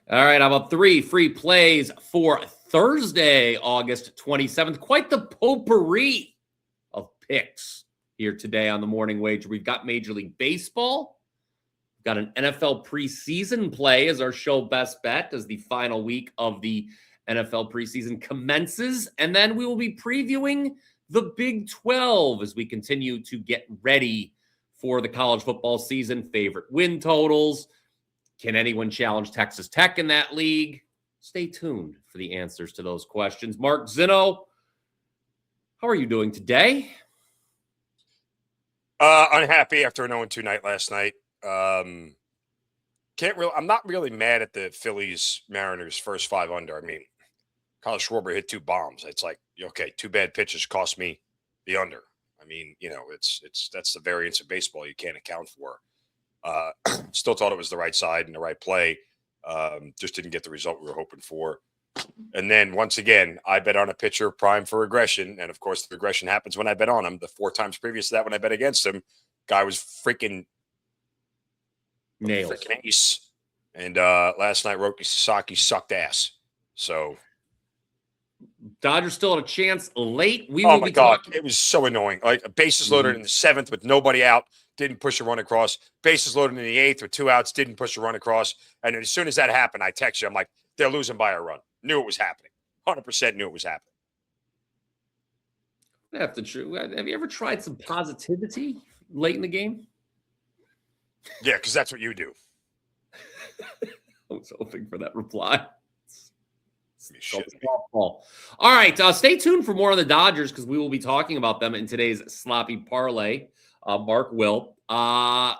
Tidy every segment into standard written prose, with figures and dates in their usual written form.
All right, how about 3 free plays for Thursday, August 27th? Quite the potpourri of picks here today on the Morning Wager. We've got Major League Baseball. We've got an NFL preseason play as our show best bet as the final week of the NFL preseason commences. And then we will be previewing the Big 12 as we continue to get ready for the college football season. Favorite win totals. Can anyone challenge Texas Tech in that league? Stay tuned for the answers to those questions. Mark Zinno, how are you doing today? Unhappy after an 0-2 night last night. I'm not really mad at the Phillies Mariners first 5 under. I mean, Kyle Schwarber hit 2 bombs. It's like, okay, 2 bad pitches cost me the under. I mean, that's the variance of baseball you can't account for. Still thought it was the right side and the right play. Just didn't get the result we were hoping for. And then once again, I bet on a pitcher primed for regression. And of course, the regression happens when I bet on him. The 4 times previous to that, when I bet against him, guy was freaking nails. Freaking ace. And last night, Roki Sasaki sucked ass. So Dodgers still had a chance late. Oh my God, it was so annoying. Like bases loaded in the 7th with nobody out, didn't push a run across. Bases loaded in the 8th with 2 outs, didn't push a run across. And as soon as that happened, I text you. I'm like, they're losing by a run. Knew it was happening. 100% knew it was happening. Have you ever tried some positivity late in the game? Yeah, because that's what you do. I was hoping for that reply. All right, stay tuned for more on the Dodgers because we will be talking about them in today's sloppy parlay. Mark will. I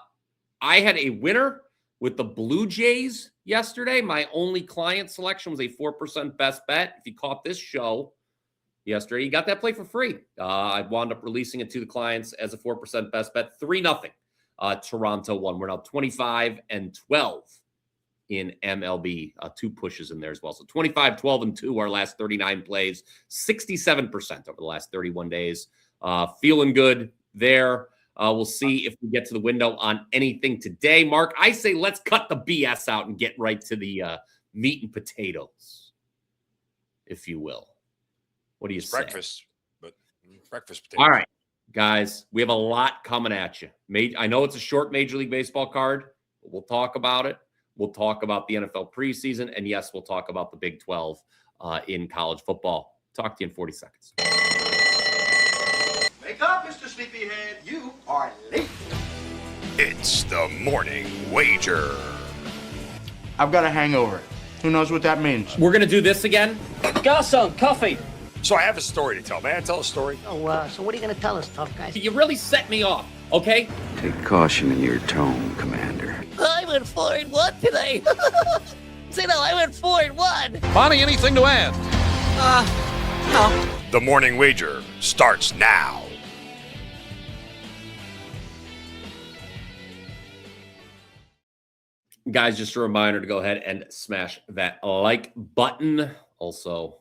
had a winner with the Blue Jays yesterday. My only client selection was a 4% best bet. If you caught this show yesterday, you got that play for free. I wound up releasing it to the clients as a 4% best bet. 3-0. Toronto won. We're now 25-12. In MLB, 2 pushes in there as well. So 25, 12, and 2, our last 39 plays, 67% over the last 31 days. Feeling good there. We'll see if we get to the window on anything today. Mark, I say let's cut the BS out and get right to the meat and potatoes, if you will. What do you say? Breakfast, but breakfast potatoes. All right, guys, we have a lot coming at you. I know it's a short Major League Baseball card, but we'll talk about it. We'll talk about the NFL preseason. And yes, we'll talk about the Big 12 in college football. Talk to you in 40 seconds. Wake up, Mr. Sleepyhead. You are late. It's the Morning Wager. I've got a hangover. Who knows what that means? We're going to do this again. Garçon, coffee. So I have a story to tell. May I tell a story? Oh, so what are you going to tell us, tough guy? You really set me off, okay? Take caution in your tone, Commander. I went 4-1 today. Zinno, I went 4-1. Bonnie, anything to add? No. The Morning Wager starts now. Guys, just a reminder to go ahead and smash that like button. Also,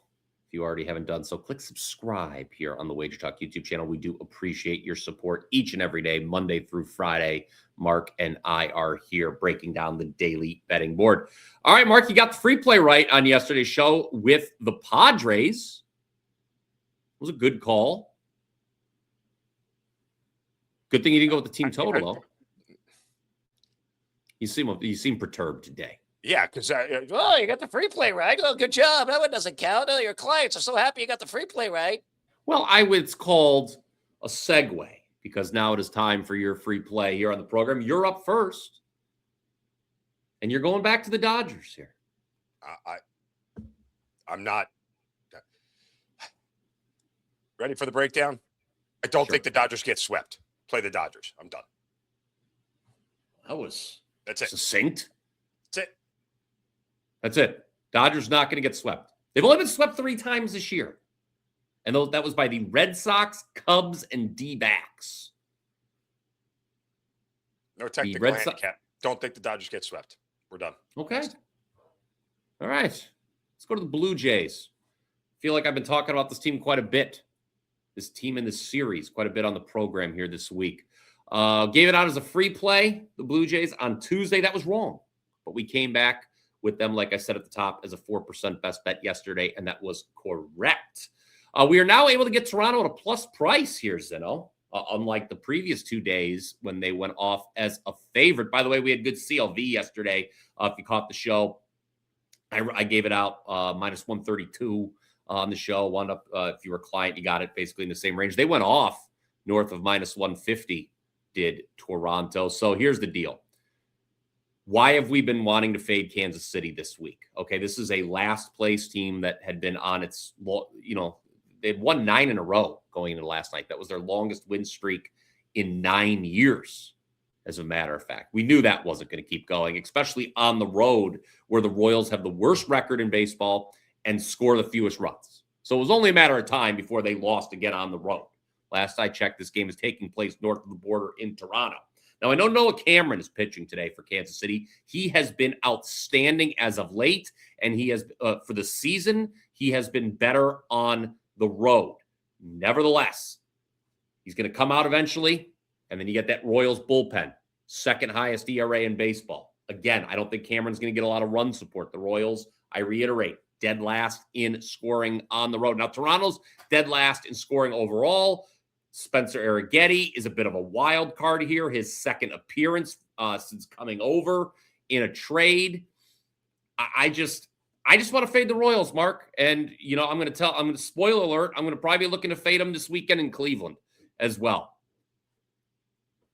if you already haven't done so, click subscribe here on the WagerTalk YouTube channel. We do appreciate your support each and every day, Monday through Friday. Mark and I are here breaking down the daily betting board. All right, Mark, you got the free play right on yesterday's show with the Padres. It was a good call. Good thing you didn't go with the team total, though. You seem perturbed today. Yeah, because Oh, you got the free play right. Oh, good job. That one doesn't count. Oh, your clients are so happy you got the free play right. Well, it's called a segue because now it is time for your free play here on the program. You're up first, and you're going back to the Dodgers here. I'm not ready for the breakdown. I don't think the Dodgers get swept. Play the Dodgers. I'm done. That's it. Succinct. That's it. That's it. Dodgers not going to get swept. They've only been swept 3 times this year. And that was by the Red Sox, Cubs, and D-backs. No technical handicap. Don't think the Dodgers get swept. We're done. Okay. Next. All right. Let's go to the Blue Jays. I feel like I've been talking about this team quite a bit. This team in this series, quite a bit on the program here this week. Gave it out as a free play, the Blue Jays, on Tuesday. That was wrong. But we came back with them, like I said at the top, as a 4% best bet yesterday, and that was correct. We are now able to get Toronto at a plus price here, Zinno, unlike the previous 2 days when they went off as a favorite. By the way, we had good CLV yesterday. If you caught the show, I gave it out minus 132 on the show. Wound up, if you were a client, you got it basically in the same range. They went off north of minus 150, did Toronto. So here's the deal. Why have we been wanting to fade Kansas City this week? Okay, this is a last place team that had been on its, they've won 9 in a row going into last night. That was their longest win streak in 9 years, as a matter of fact. We knew that wasn't going to keep going, especially on the road where the Royals have the worst record in baseball and score the fewest runs. So it was only a matter of time before they lost again on the road. Last I checked, this game is taking place north of the border in Toronto. Now, I know Noah Cameron is pitching today for Kansas City. He has been outstanding as of late, and he has, for the season, he has been better on the road. Nevertheless, he's going to come out eventually, and then you get that Royals bullpen, second highest ERA in baseball. Again, I don't think Cameron's going to get a lot of run support. The Royals, I reiterate, dead last in scoring on the road. Now, Toronto's dead last in scoring overall. Spencer Arrighetti is a bit of a wild card here. His second appearance since coming over in a trade. I just want to fade the Royals, Mark. And, I'm going to spoil alert. I'm going to probably be looking to fade them this weekend in Cleveland as well.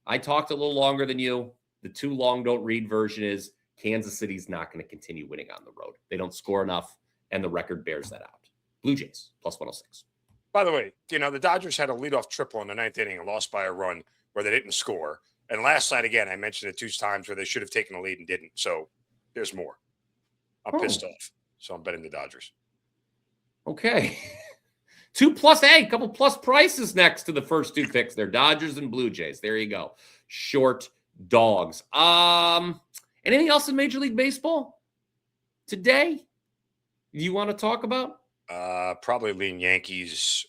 I talked a little longer than you. The too long don't read version is Kansas City's not going to continue winning on the road. They don't score enough, and the record bears that out. Blue Jays, plus 106. By the way, the Dodgers had a leadoff triple in the 9th inning and lost by a run where they didn't score. And last night, again, I mentioned it 2 times where they should have taken a lead and didn't. So there's more. I'm pissed off. So I'm betting the Dodgers. Okay. 2 plus, a couple plus prices next to the first 2 picks there. Dodgers and Blue Jays. There you go. Short dogs. Anything else in Major League Baseball today you want to talk about? Probably lean Yankees,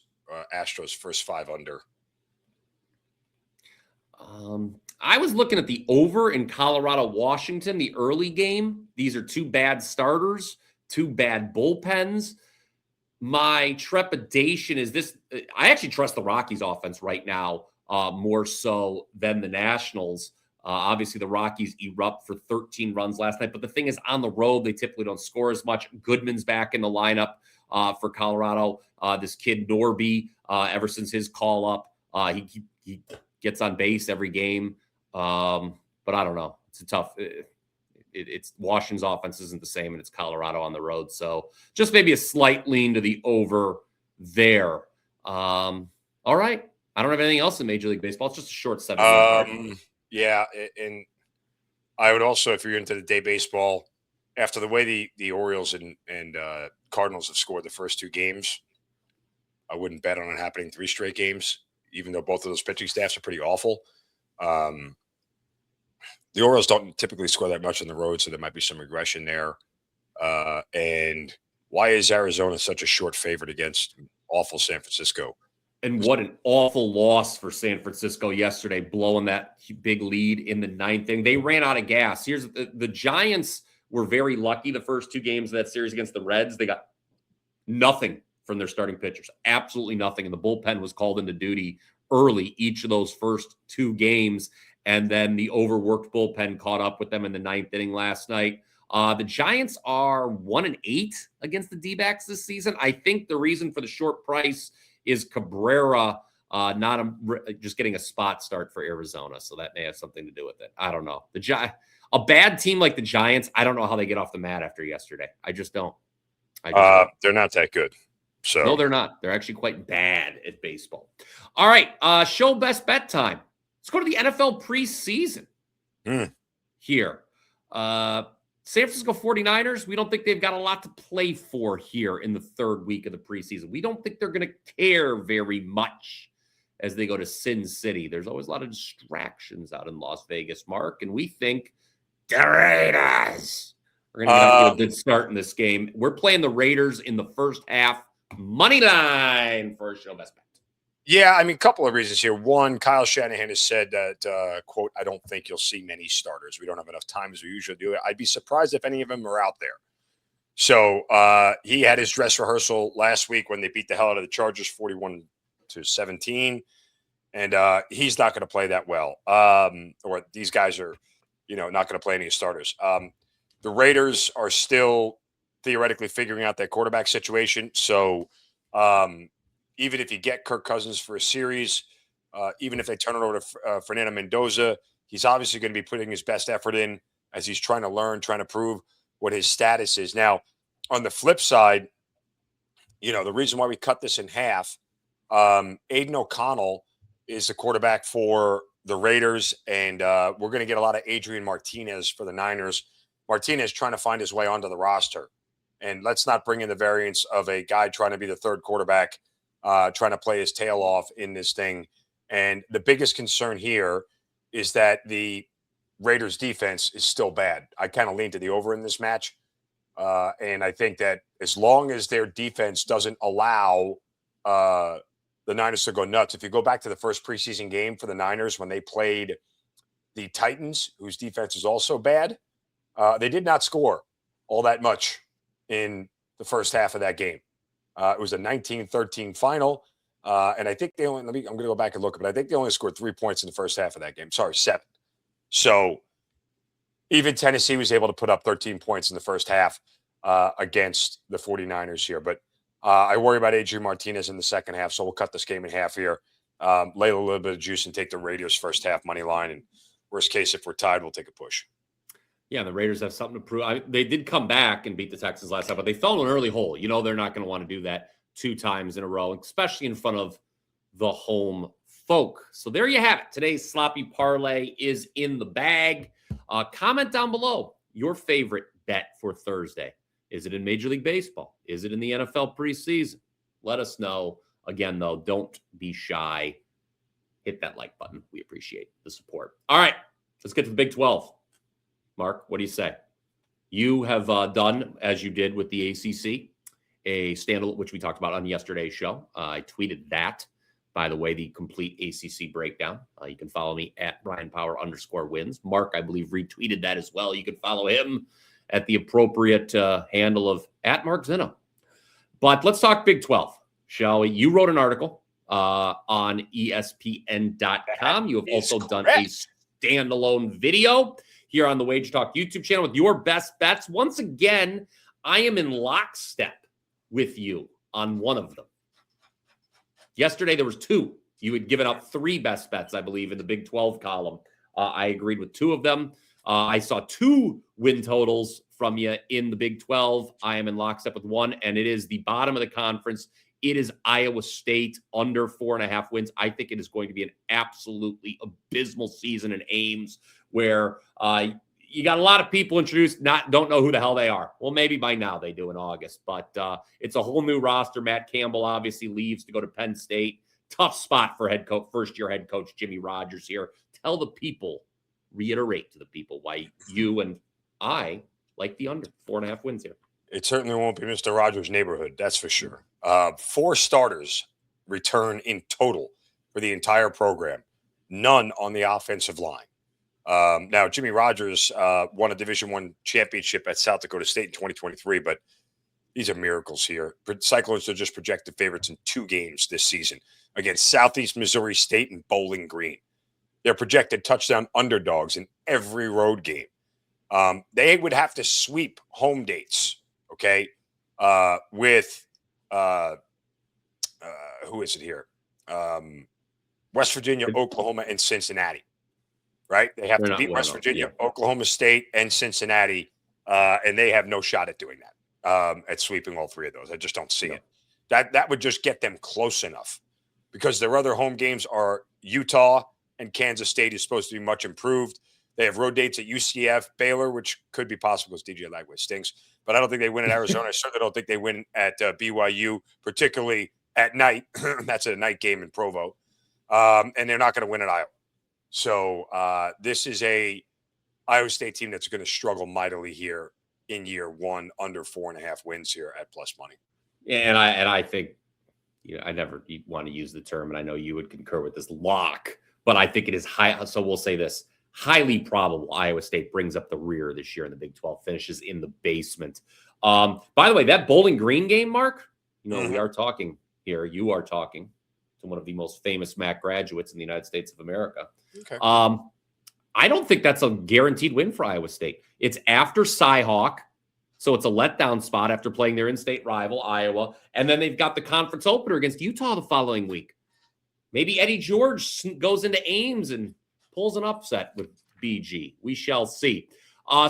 Astros first 5 under. I was looking at the over in Colorado, Washington, the early game. These are 2 bad starters, 2 bad bullpens. My trepidation is this. I actually trust the Rockies offense right now more so than the Nationals. Obviously, the Rockies erupt for 13 runs last night. But the thing is, on the road, they typically don't score as much. Goodman's back in the lineup for Colorado. This kid, Norby, ever since his call up, he gets on base every game. But I don't know. It's a tough it's Washington's offense isn't the same, and it's Colorado on the road. So just maybe a slight lean to the over there. All right. I don't have anything else in Major League Baseball. It's just a short 7. Yeah, and I would also, if you're into the day baseball, after the way the Orioles and Cardinals have scored the first 2 games, I wouldn't bet on it happening 3 straight games, even though both of those pitching staffs are pretty awful. The Orioles don't typically score that much on the road, so there might be some regression there. And why is Arizona such a short favorite against awful San Francisco? And what an awful loss for San Francisco yesterday, blowing that big lead in the 9th inning. They ran out of gas. Here's the Giants were very lucky the first 2 games of that series against the Reds. They got nothing from their starting pitchers, absolutely nothing. And the bullpen was called into duty early each of those first 2 games. And then the overworked bullpen caught up with them in the 9th inning last night. The Giants are 1-8 against the D-backs this season. I think the reason for the short price is Cabrera just getting a spot start for Arizona. So that may have something to do with it. I don't know. A bad team like the Giants, I don't know how they get off the mat after yesterday. I just don't. They're not that good. So no, they're not. They're actually quite bad at baseball. All right. Show best bet time. Let's go to the NFL preseason here. San Francisco 49ers, we don't think they've got a lot to play for here in the 3rd week of the preseason. We don't think they're going to care very much as they go to Sin City. There's always a lot of distractions out in Las Vegas, Mark, and we think the Raiders are going to get a good start in this game. We're playing the Raiders in the first half. Money line for a show best bet. Yeah, I mean, a couple of reasons here. One, Kyle Shanahan has said that, quote, I don't think you'll see many starters. We don't have enough time as we usually do. I'd be surprised if any of them are out there. So he had his dress rehearsal last week when they beat the hell out of the Chargers 41-17. And he's not going to play that well. Or these guys are, not going to play any starters. The Raiders are still theoretically figuring out their quarterback situation. So even if you get Kirk Cousins for a series, even if they turn it over to Fernando Mendoza, he's obviously going to be putting his best effort in as he's trying to learn, trying to prove what his status is. Now, on the flip side, the reason why we cut this in half, Aiden O'Connell is the quarterback for the Raiders, and we're going to get a lot of Adrian Martinez for the Niners. Martinez trying to find his way onto the roster. And let's not bring in the variance of a guy trying to be the third quarterback, trying to play his tail off in this thing. And the biggest concern here is that the Raiders defense is still bad. I kind of lean to the over in this match. And I think that as long as their defense doesn't allow the Niners to go nuts, if you go back to the first preseason game for the Niners when they played the Titans, whose defense is also bad, they did not score all that much in the first half of that game. It was a 19-13 final. And I think I'm going to go back and look, but I think they only scored 3 points in the first half of that game. Sorry, 7. So even Tennessee was able to put up 13 points in the first half against the 49ers here. But I worry about Adrian Martinez in the second half, so we'll cut this game in half here. Lay a little bit of juice and take the Raiders first half money line. And worst case, if we're tied, we'll take a push. Yeah, the Raiders have something to prove. They did come back and beat the Texans last time, but they fell in an early hole. They're not going to want to do that 2 times in a row, especially in front of the home folk. So there you have it. Today's sloppy parlay is in the bag. Comment down below your favorite bet for Thursday. Is it in Major League Baseball? Is it in the NFL preseason? Let us know. Again, though, don't be shy. Hit that like button. We appreciate the support. All right, let's get to the Big 12. Mark, what do you say? You have done, as you did with the ACC, a standalone, which we talked about on yesterday's show. I tweeted that, by the way, the complete ACC breakdown. You can follow me at BrianPower_wins. Mark, I believe, retweeted that as well. You can follow him at the appropriate handle of at Mark Zinno. But let's talk Big 12, shall we? You wrote an article on ESPN.com. You have also done a standalone video here on the WagerTalk YouTube channel with your best bets. Once again, I am in lockstep with you on one of them. Yesterday, there was 2. You had given out 3 best bets, I believe, in the Big 12 column. I agreed with 2 of them. I saw 2 win totals from you in the Big 12. I am in lockstep with 1, and it is the bottom of the conference. It is Iowa State under 4.5 wins. I think it is going to be an absolutely abysmal season in Ames, where you got a lot of people introduced, don't know who the hell they are. Well, maybe by now they do in August, but it's a whole new roster. Matt Campbell obviously leaves to go to Penn State. Tough spot for first-year head coach Jimmy Rogers here. Tell the people, reiterate to the people why you and I like the under 4.5 wins here. It certainly won't be Mr. Rogers' neighborhood, that's for sure. 4 starters return in total for the entire program. None on the offensive line. Now, Jimmy Rogers won a Division I championship at South Dakota State in 2023, but these are miracles here. Cyclones are just projected favorites in 2 games this season against Southeast Missouri State and Bowling Green. They're projected touchdown underdogs in every road game. They would have to sweep home dates, okay, with who is it here? West Virginia, Oklahoma, and Cincinnati. Right? They have to beat West Virginia, Oklahoma State, and Cincinnati, and they have no shot at doing that, at sweeping all 3 of those. I just don't see it. That would just get them close enough, because their other home games are Utah and Kansas State, is supposed to be much improved. They have road dates at UCF, Baylor, which could be possible because DJ Lagway stinks, but I don't think they win at Arizona. I certainly don't think they win at BYU, particularly at night. That's a night game in Provo, and they're not going to win at Iowa. So this is a Iowa State team that's going to struggle mightily here in year 1, under 4.5 wins here at plus money. And I think I never want to use the term, and I know you would concur with this, lock, but I think it is high. So we'll say this: highly probable Iowa State brings up the rear this year in the Big 12, finishes in the basement. By the way, that Bowling Green game, Mark, we are talking here. You are talking to one of the most famous MAC graduates in the United States of America. Okay. I don't think that's a guaranteed win for Iowa State. It's after Cy-Hawk, so it's a letdown spot after playing their in-state rival, Iowa, and then they've got the conference opener against Utah the following week. Maybe Eddie George goes into Ames and pulls an upset with BG. We shall see.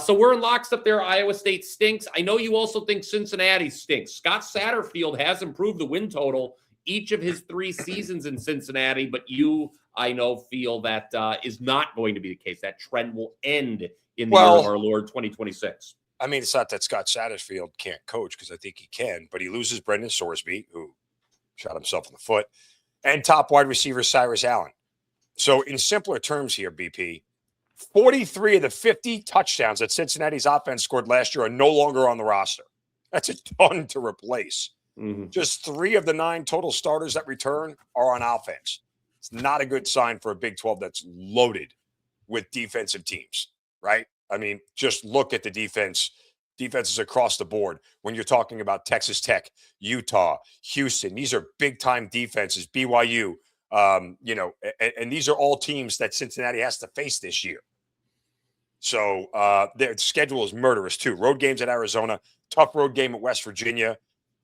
So we're in lockstep there. Iowa State stinks. I know you also think Cincinnati stinks. Scott Satterfield has improved the win total each of his 3 seasons in Cincinnati, but you, I know, feel that is not going to be the case. That trend will end in the year of our Lord 2026. I mean, it's not that Scott Satterfield can't coach, because I think he can, but he loses Brendan Sorsby, who shot himself in the foot, and top wide receiver Cyrus Allen. So in simpler terms here, BP, 43 of the 50 touchdowns that Cincinnati's offense scored last year are no longer on the roster. That's a ton to replace. Just 3 of the 9 total starters that return are on offense. It's not a good sign for a Big 12 that's loaded with defensive teams, right? I mean, just look at the defenses across the board. When you're talking about Texas Tech, Utah, Houston, these are big-time defenses, BYU, and these are all teams that Cincinnati has to face this year. So their schedule is murderous too. Road games at Arizona, tough road game at West Virginia.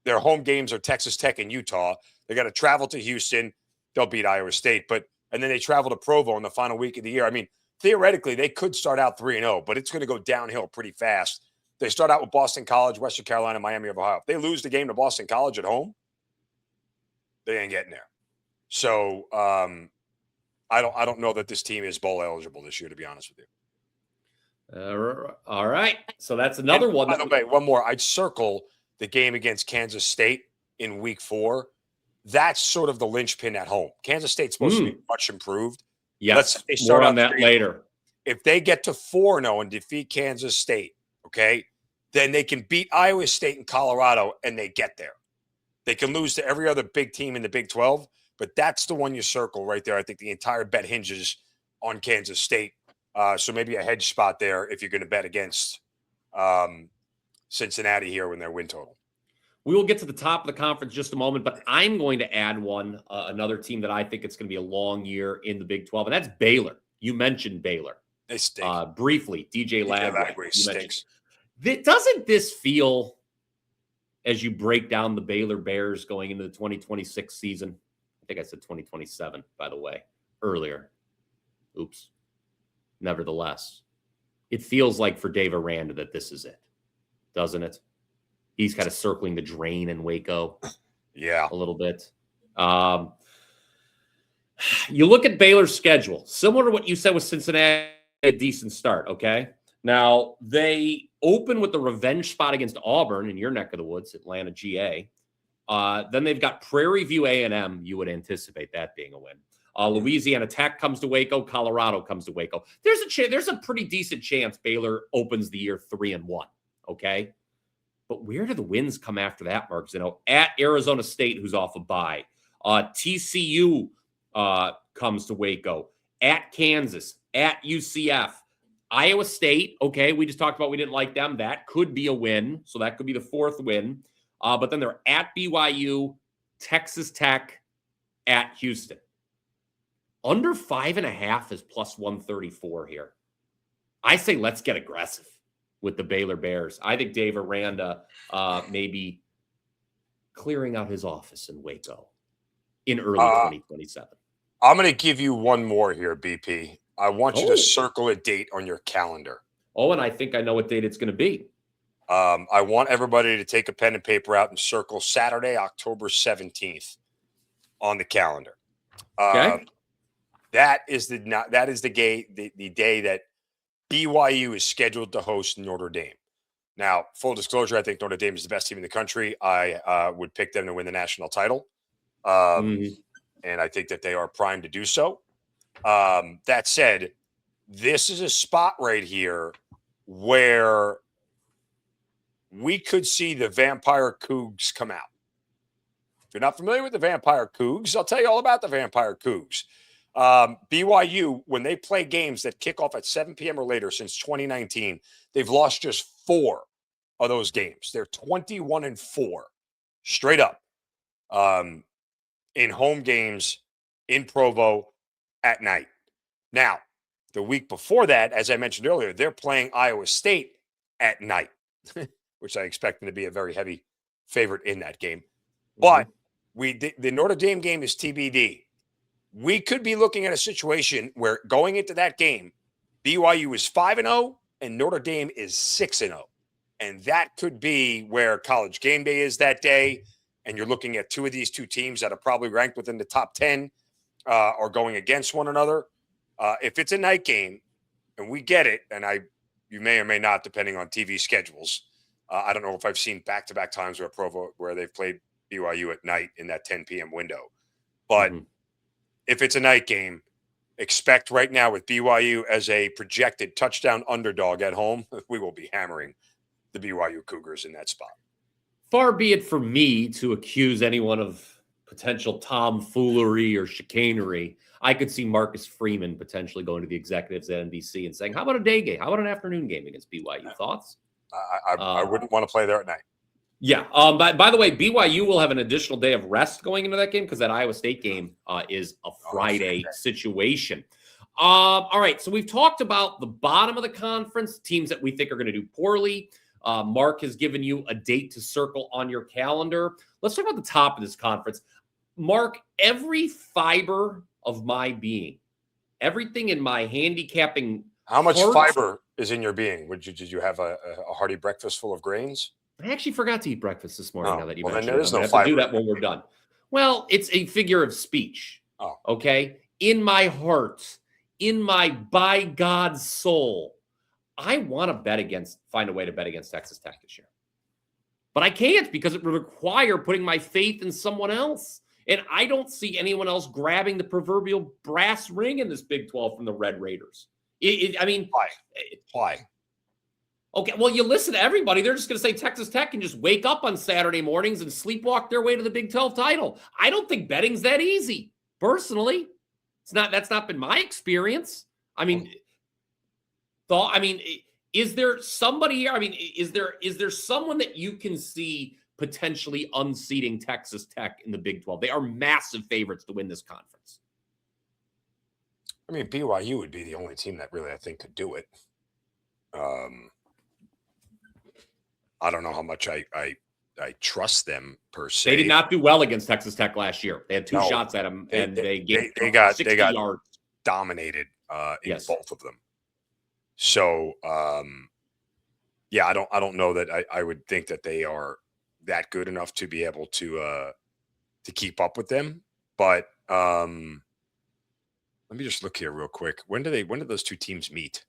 Their home games are Texas Tech and Utah. They got to travel to Houston. They'll beat Iowa State, and then they travel to Provo in the final week of the year. I mean, theoretically, they could start out 3-0, but it's going to go downhill pretty fast. They start out with Boston College, Western Carolina, Miami of Ohio. If they lose the game to Boston College at home, they ain't getting there. So I don't know that this team is bowl eligible this year, to be honest with you. All right. So that's another one. By the way, one more. I'd circle the game against Kansas State in week 4. That's sort of the linchpin at home. Kansas State's supposed to be much improved. Yes, more on that later. If they get to 4-0 and defeat Kansas State, okay, then they can beat Iowa State and Colorado, and they get there. They can lose to every other big team in the Big 12, but that's the one you circle right there. I think the entire bet hinges on Kansas State. So maybe a hedge spot there if you're going to bet against Cincinnati here when their win total. We will get to the top of the conference in just a moment, but I'm going to add another team that I think it's going to be a long year in the Big 12, and that's Baylor. You mentioned Baylor. They stink. Briefly, DJ Ladway stinks. Doesn't this feel, as you break down the Baylor Bears going into the 2026 season, I think I said 2027, by the way, earlier. Oops. Nevertheless, it feels like for Dave Aranda that this is it, doesn't it? He's kind of circling the drain in Waco. Yeah. A little bit. You look at Baylor's schedule, similar to what you said with Cincinnati, a decent start, okay? Now, they open with the revenge spot against Auburn in your neck of the woods, Atlanta, GA. Then they've got Prairie View A&M. You would anticipate that being a win. Louisiana Tech comes to Waco. Colorado comes to Waco. There's a pretty decent chance Baylor opens the year 3-1, okay? But where do the wins come after that, Mark Zinno? At Arizona State, who's off a bye. TCU comes to Waco. At Kansas. At UCF. Iowa State, okay, we just talked about we didn't like them. That could be a win. So that could be the 4th win. But then they're at BYU, Texas Tech, at Houston. Under 5.5 is plus 134 here. I say let's get aggressive with the Baylor Bears. I think Dave Aranda may be clearing out his office in Waco in early 2027. I'm going to give you one more here, BP. I want you to circle a date on your calendar. Oh, and I think I know what date it's going to be. I want everybody to take a pen and paper out and circle Saturday, October 17th on the calendar. Okay. That is the day that BYU is scheduled to host Notre Dame. Now, full disclosure, I think Notre Dame is the best team in the country. I would pick them to win the national title. And I think that they are primed to do so. That said, this is a spot right here where we could see the Vampire Cougs come out. you're not familiar with the Vampire Cougs, I'll tell you all about the Vampire Cougs. BYU, when they play games that kick off at 7 p.m. or later since 2019, they've lost just 4 of those games. They're 21-4 straight up in home games in Provo at night. Now, the week before that, as I mentioned earlier, they're playing Iowa State at night, which I expect them to be a very heavy favorite in that game. But the Notre Dame game is TBD. We could be looking at a situation where going into that game, BYU is 5-0 and Notre Dame is 6-0. And that could be where College Game Day is that day. And you're looking at two of these two teams that are probably ranked within the top 10 or going against one another. If it's a night game and we get it, and you may or may not, depending on TV schedules. I don't know if I've seen back-to-back times where Provo, where they've played BYU at night in that 10 p.m. window. But if it's a night game, expect right now with BYU as a projected touchdown underdog at home, we will be hammering the BYU Cougars in that spot. Far be it from me to accuse anyone of potential tomfoolery or chicanery. I could see Marcus Freeman potentially going to the executives at NBC and saying, how about a day game? How about an afternoon game against BYU? Thoughts? I wouldn't want to play there at night. Yeah. By the way, BYU will have an additional day of rest going into that game because that Iowa State game is a Friday situation. All right. So we've talked about the bottom of the conference, teams that we think are going to do poorly. Mark has given you a date to circle on your calendar. Let's talk about the top of this conference. Mark, every fiber of my being, everything in my handicapping. How much fiber is in your being? Did you have a hearty breakfast full of grains? I actually forgot to eat breakfast this morning. Now that you mentioned then it, there is no have fiber. to do that when we're done. Well, it's a figure of speech. Oh, okay. In my heart, in my by God's soul, I want to find a way to bet against Texas Tech this year, but I can't because it would require putting my faith in someone else, and I don't see anyone else grabbing the proverbial brass ring in this Big 12 from the Red Raiders. Why? Okay, well, you listen to everybody. They're just going to say Texas Tech can just wake up on Saturday mornings and sleepwalk their way to the Big 12 title. I don't think betting's that easy, personally. That's not been my experience. Is there somebody here? Is there someone that you can see potentially unseating Texas Tech in the Big 12? They are massive favorites to win this conference. BYU would be the only team that really I think could do it. I don't know how much I trust them per se. They did not do well against Texas Tech last year. They had two shots at them, and they got 60 yards. Dominated in both of them. So, I don't know that I would think that they are that good enough to be able to keep up with them. But let me just look here real quick. When did those two teams meet?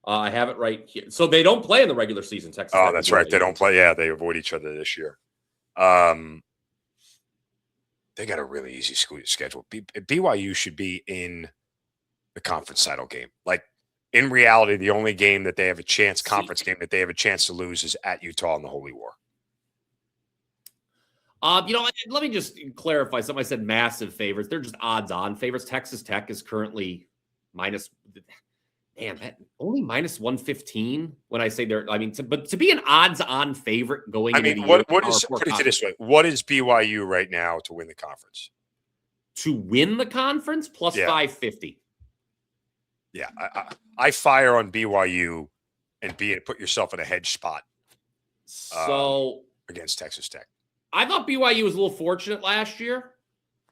I have it right here. So they don't play in the regular season, Texas. Oh, that's right. They don't play. Yeah, they avoid each other this year. They got a really easy schedule. BYU should be in the conference title game. Like, in reality, the only game that they have a chance, conference game that they have a chance to lose is at Utah in the Holy War. Let me just clarify something. I said massive favorites. They're just odds-on favorites. Texas Tech is currently only minus 115 when I say but to be an odds-on favorite going into the year. Put it this way. What is BYU right now to win the conference? To win the conference, plus 550. Yeah, I fire on BYU and put yourself in a hedge spot. Against Texas Tech. I thought BYU was a little fortunate last year.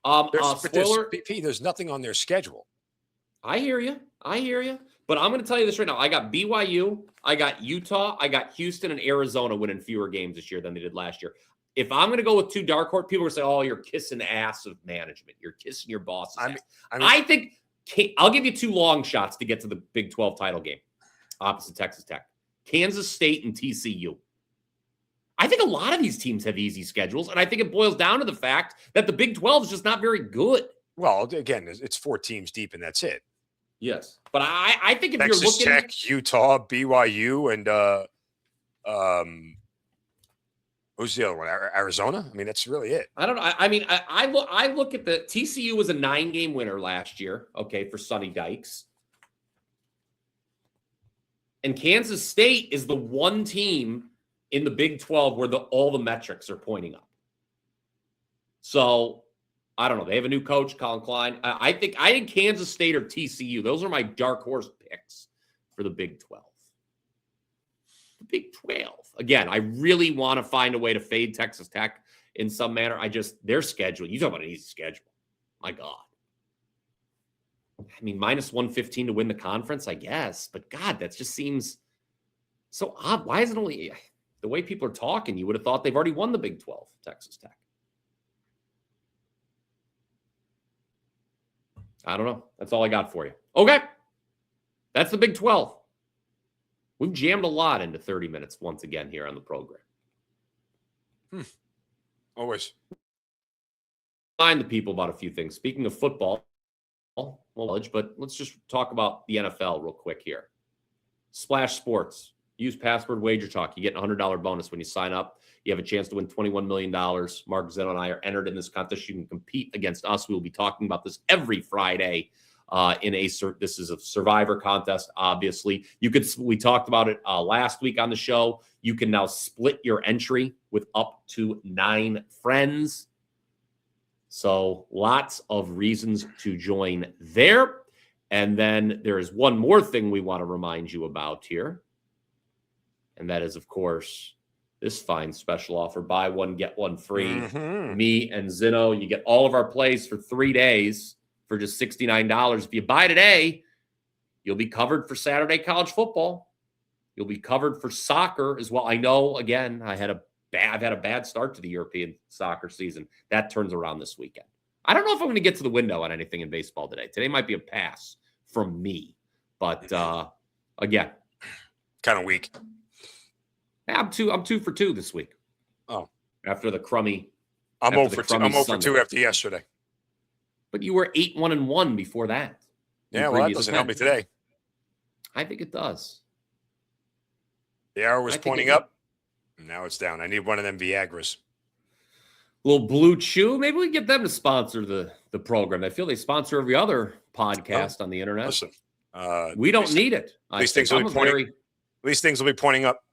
There's nothing on their schedule. I hear you. But I'm going to tell you this right now. I got BYU, I got Utah, I got Houston and Arizona winning fewer games this year than they did last year. If I'm going to go with two dark horse, people are going to say, oh, you're kissing ass of management. You're kissing your boss's ass. I think I'll give you two long shots to get to the Big 12 title game opposite Texas Tech. Kansas State and TCU. I think a lot of these teams have easy schedules, and I think it boils down to the fact that the Big 12 is just not very good. Well, again, it's 4 teams deep, and that's it. Yes, but I think if Texas you're looking Tech, Utah, BYU, and Who's the other one? Arizona? I mean, that's really it. I don't know. I look at the TCU was a 9-game winner last year, okay, for Sonny Dykes. And Kansas State is the one team in the Big 12 where all the metrics are pointing up. So, I don't know. They have a new coach, Colin Klein. I think Kansas State or TCU. Those are my dark horse picks for the Big 12. The Big 12. Again, I really want to find a way to fade Texas Tech in some manner. Their schedule. You talk about an easy schedule. My God. I mean, minus 115 to win the conference, I guess. But God, that just seems so odd. Why is it only the way people are talking? You would have thought they've already won the Big 12, Texas Tech. I don't know. That's all I got for you. Okay. That's the Big 12. We've jammed a lot into 30 minutes once again here on the program. Always. Remind the people about a few things. Speaking of football, but let's just talk about the NFL real quick here. Splash Sports. Use password WagerTalk. You get a $100 bonus when you sign up. You have a chance to win $21 million. Mark, Zinno, and I are entered in this contest. You can compete against us. We will be talking about this every Friday. This is a survivor contest, obviously. We talked about it last week on the show. You can now split your entry with up to 9 friends. So lots of reasons to join there. And then there is one more thing we want to remind you about here. And that is, of course, this fine special offer. Buy one, get one free. Mm-hmm. Me and Zinno, you get all of our plays for 3 days. For just $69. If you buy today, you'll be covered for Saturday college football. You'll be covered for soccer as well. I know, again, I've had a bad start to the European soccer season. That turns around this weekend. I don't know if I'm going to get to the window on anything in baseball today. Today might be a pass from me. But, again. Kind of weak. I'm 2 for 2 this week. Oh. After the crummy. I'm 0 for 2. I'm 0 for Sunday. 2 after yesterday. But you were 8-1-1 before that. Yeah, well, that doesn't help me today. I think it does. The arrow was pointing up. Now it's down. I need one of them Viagras. Little Blue Chew. Maybe we can get them to sponsor the program. I feel they sponsor every other podcast on the internet. Listen, we don't need it. These things will be pointing up.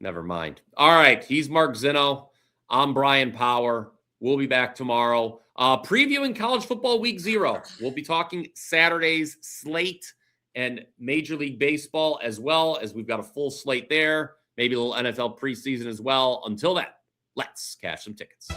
Never mind. All right. He's Mark Zinno. I'm Brian Power. We'll be back tomorrow. Previewing college football week 0. We'll be talking Saturday's slate and Major League Baseball as well, as we've got a full slate there. Maybe a little NFL preseason as well. Until then, let's cash some tickets.